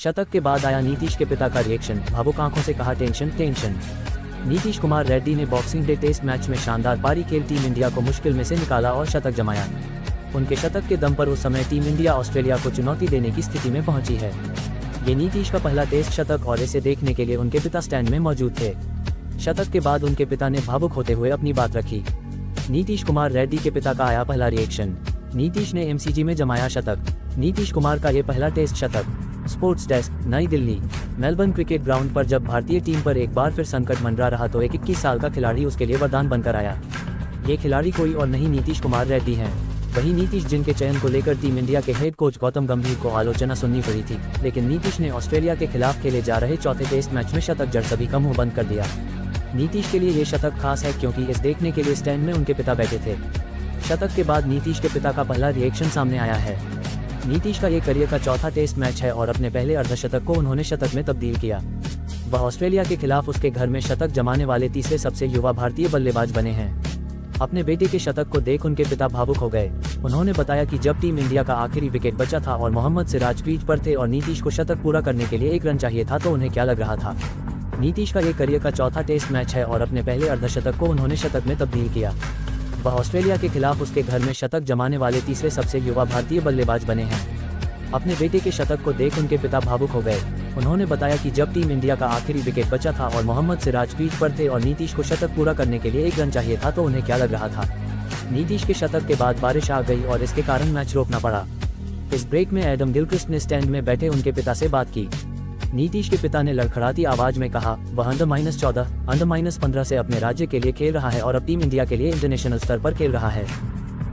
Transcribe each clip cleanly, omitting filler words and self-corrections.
शतक के बाद आया नीतीश के पिता का रिएक्शन, भावुक आंखों से कहा टेंशन टेंशन। नीतीश कुमार रेड्डी ने बॉक्सिंग डे टेस्ट मैच में शानदार पारी खेल टीम इंडिया को मुश्किल में से निकाला और शतक जमाया। उनके शतक के दम पर उस समय टीम इंडिया ऑस्ट्रेलिया को चुनौती देने की स्थिति में पहुंची है। ये नीतीश का पहला टेस्ट शतक और इसे देखने के लिए उनके पिता स्टैंड में मौजूद थे। शतक के बाद उनके पिता ने भावुक होते हुए अपनी बात रखी। नीतीश कुमार रेड्डी के पिता का आया पहला रिएक्शन, नीतीश ने एमसीजी में जमाया शतक। नीतीश कुमार का ये पहला टेस्ट शतक। स्पोर्ट्स डेस्क, नई दिल्ली। मेलबर्न क्रिकेट ग्राउंड पर जब भारतीय टीम पर एक बार फिर संकट मंडरा रहा तो एक 21 साल का खिलाड़ी उसके लिए वरदान बनकर आया। ये खिलाड़ी कोई और नहीं नीतीश कुमार रेड्डी हैं। वही नीतीश जिनके चयन को लेकर टीम इंडिया के हेड कोच गौतम गंभीर को आलोचना सुननी पड़ी थी, लेकिन नीतीश ने ऑस्ट्रेलिया के खिलाफ खेले जा रहे चौथे टेस्ट मैच में शतक जड़ सभी का मुंह बंद कर दिया। नीतीश के लिए ये शतक खास है क्योंकि इस देखने के लिए स्टैंड में उनके पिता बैठे थे। शतक के बाद नीतीश के पिता का पहला रिएक्शन सामने आया है। नीतीश का ये करियर का चौथा टेस्ट मैच है और अपने पहले अर्धशतक को उन्होंने शतक में तब्दील किया। वह ऑस्ट्रेलिया के खिलाफ उसके घर में शतक जमाने वाले तीसरे सबसे युवा भारतीय बल्लेबाज बने हैं। अपने बेटे के शतक को देख उनके पिता भावुक हो गए। उन्होंने बताया कि जब टीम इंडिया का आखिरी विकेट बचा था और मोहम्मद सिराज क्रीज पर थे और नीतीश को शतक पूरा करने के लिए 1 रन चाहिए था तो उन्हें क्या लग रहा था। नीतीश का ये करियर का चौथा टेस्ट मैच है और अपने पहले अर्धशतक को उन्होंने शतक में तब्दील किया। वह ऑस्ट्रेलिया के खिलाफ उसके घर में शतक जमाने वाले तीसरे सबसे युवा भारतीय बल्लेबाज बने हैं। अपने बेटे के शतक को देख उनके पिता भावुक हो गए। उन्होंने बताया कि जब टीम इंडिया का आखिरी विकेट बचा था और मोहम्मद सिराज क्रीज पर थे और नीतीश को शतक पूरा करने के लिए 1 रन चाहिए था तो उन्हें क्या लग रहा था। नीतीश के शतक के बाद बारिश आ गई और इसके कारण मैच रोकना पड़ा। इस ब्रेक में एडम गिलक्रिस्ट ने स्टैंड में बैठे उनके पिता से बात की। नीतीश के पिता ने लड़खड़ाती आवाज में कहा, वह अंडर-14, अंडर-15 से अपने राज्य के लिए खेल रहा है और अब टीम इंडिया के लिए इंटरनेशनल स्तर पर खेल रहा है।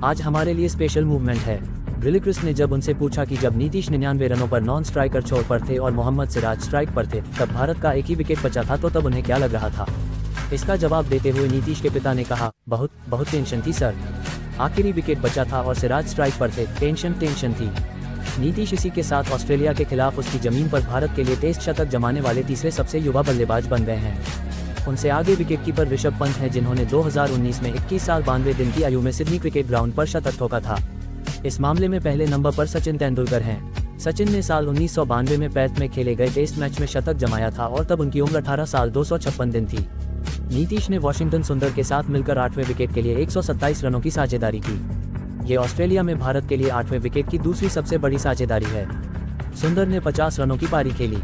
आज हमारे लिए स्पेशल मूवमेंट है। गिलक्रिस्ट ने जब उनसे पूछा कि जब नीतीश 99 रनों पर नॉन स्ट्राइकर छोर पर थे और मोहम्मद सिराज स्ट्राइक पर थे तब भारत का एक ही विकेट बचा था तो तब उन्हें क्या लग रहा था। इसका जवाब देते हुए नीतीश के पिता ने कहा, बहुत टेंशन थी सर। आखिरी विकेट बचा था और सिराज स्ट्राइक पर थे, टेंशन थी। नीतीश इसी के साथ ऑस्ट्रेलिया के खिलाफ उसकी जमीन पर भारत के लिए टेस्ट शतक जमाने वाले तीसरे सबसे युवा बल्लेबाज बन गए हैं। उनसे आगे विकेटकीपर ऋषभ पंत हैं जिन्होंने 2019 में 21 साल 92 दिन की आयु में सिडनी क्रिकेट ग्राउंड पर शतक ठोका था। इस मामले में पहले नंबर पर सचिन तेंदुलकर हैं। सचिन ने साल 1992 में पैथ में खेले गए टेस्ट मैच में शतक जमाया था और तब उनकी उम्र 18 साल 256 दिन थी। नीतीश ने वॉशिंगटन सुंदर के साथ मिलकर 8वें विकेट के लिए 127 रनों की साझेदारी की। ये ऑस्ट्रेलिया में भारत के लिए 8वें विकेट की दूसरी सबसे बड़ी साझेदारी है। सुंदर ने 50 रनों की पारी खेली।